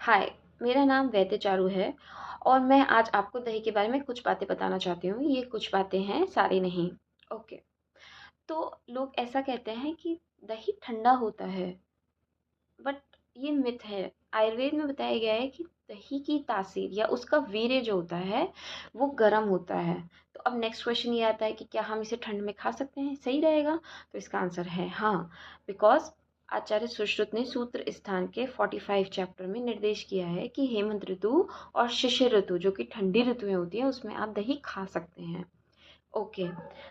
हाय, मेरा नाम वैद्य चारू है और मैं आज आपको दही के बारे में कुछ बातें बताना चाहती हूँ। ये कुछ बातें हैं, सारी नहीं। ओके, तो लोग ऐसा कहते हैं कि दही ठंडा होता है, बट ये मिथ है। आयुर्वेद में बताया गया है कि दही की तासीर या उसका वीर्य जो होता है, वो गर्म होता है। तो अब नेक्स्ट क्वेश्चन ये आता है कि क्या हम इसे ठंड में खा सकते हैं? सही रहेगा? तो इसका आंसर है हाँ, बिकॉज़ आचार्य सुश्रुत ने सूत्र स्थान के 45 चैप्टर में निर्देश किया है कि हेमंत ऋतु और शिशिर ऋतु जो कि ठंडी ऋतुएँ होती हैं, उसमें आप दही खा सकते हैं। ओके,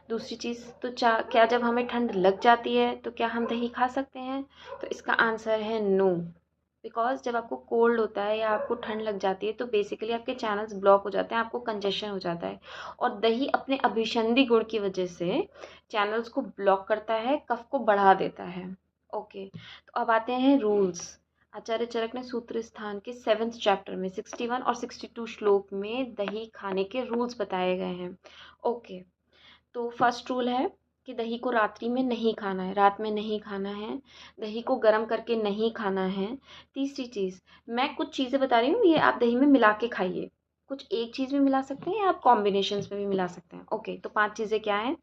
दूसरी चीज़ तो क्या जब हमें ठंड लग जाती है तो क्या हम दही खा सकते हैं? तो इसका आंसर है नो। बिकॉज़ जब आपको कोल्ड होता है या आपको ठंड लग जाती है तो बेसिकली आपके चैनल्स ब्लॉक हो जाते हैं, आपको कंजेशन हो जाता है और दही अपने अभिसंधि गुण की वजह से चैनल्स को ब्लॉक करता है, कफ को बढ़ा देता है। ओके, तो अब आते हैं रूल्स। आचार्य चरक ने सूत्र स्थान के 7th चैप्टर में 61 और 62 श्लोक में दही खाने के रूल्स बताए गए हैं। ओके, तो फर्स्ट रूल है कि दही को रात्रि में नहीं खाना है, रात में नहीं खाना है, दही को गर्म करके नहीं खाना है। तीसरी चीज़, मैं कुछ चीज़ें बता रही हूँ, ये आप दही में मिला के खाइए। कुछ एक चीज़ में मिला सकते हैं या आप कॉम्बिनेशंस में भी मिला सकते हैं। ओके, तो 5 चीज़ें क्या हैं?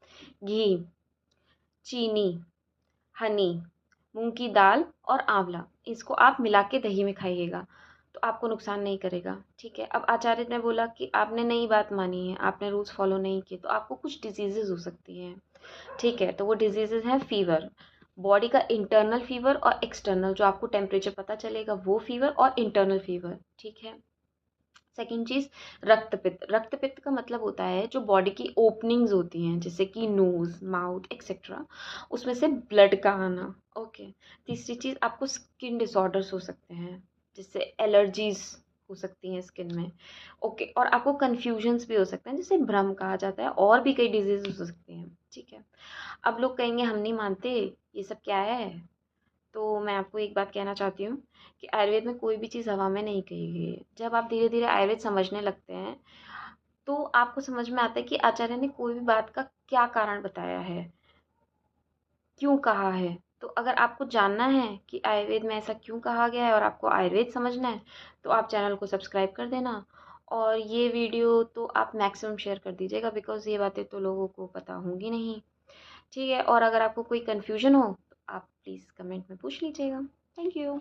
घी, चीनी, हनी, मूँग की दाल और आँवला। इसको आप मिला के दही में खाइएगा, तो आपको नुकसान नहीं करेगा, ठीक है। अब आचार्य ने बोला कि आपने नई बात मानी है, आपने रूल्स फॉलो नहीं किए, तो आपको कुछ डिजीज़ेज़ हो सकती हैं, ठीक है। तो वो डिजीज़ेज़ हैं फीवर, बॉडी का इंटरनल फीवर और एक्सटर्नल जो आपको टेम्परेचर पता चलेगा वो फीवर और इंटरनल फीवर, ठीक है। सेकंड चीज़, रक्तपित्त। रक्तपित्त का मतलब होता है जो बॉडी की ओपनिंग्स होती हैं जैसे कि नोज़, माउथ एक्सेट्रा, उसमें से ब्लड का आना। ओके, तीसरी चीज़, आपको स्किन डिसऑर्डर्स हो सकते हैं, जिससे एलर्जीज़ हो सकती हैं स्किन में। ओके, और आपको कन्फ्यूजन्स भी हो सकते हैं जिसे भ्रम कहा जाता है, और भी कई डिजीज़ हो सकती हैं, ठीक है। अब लोग कहेंगे हम नहीं मानते, ये सब क्या है? तो मैं आपको एक बात कहना चाहती हूँ कि आयुर्वेद में कोई भी चीज़ हवा में नहीं कही गई है। जब आप धीरे-धीरे आयुर्वेद समझने लगते हैं, तो आपको समझ में आता है कि आचार्य ने कोई भी बात का क्या कारण बताया है, क्यों कहा है। तो अगर आपको जानना है कि आयुर्वेद में ऐसा क्यों कहा गया है और आपको आयुर्वेद समझना है, तो आप चैनल को सब्सक्राइब कर देना और ये वीडियो तो आप मैक्सिमम शेयर कर दीजिएगा, बिकॉज़ ये बातें तो लोगों को पता होंगी नहीं, ठीक है। और अगर आपको कोई कन्फ्यूजन हो, तो आप प्लीज़ कमेंट में पूछ लीजिएगा। Thank you.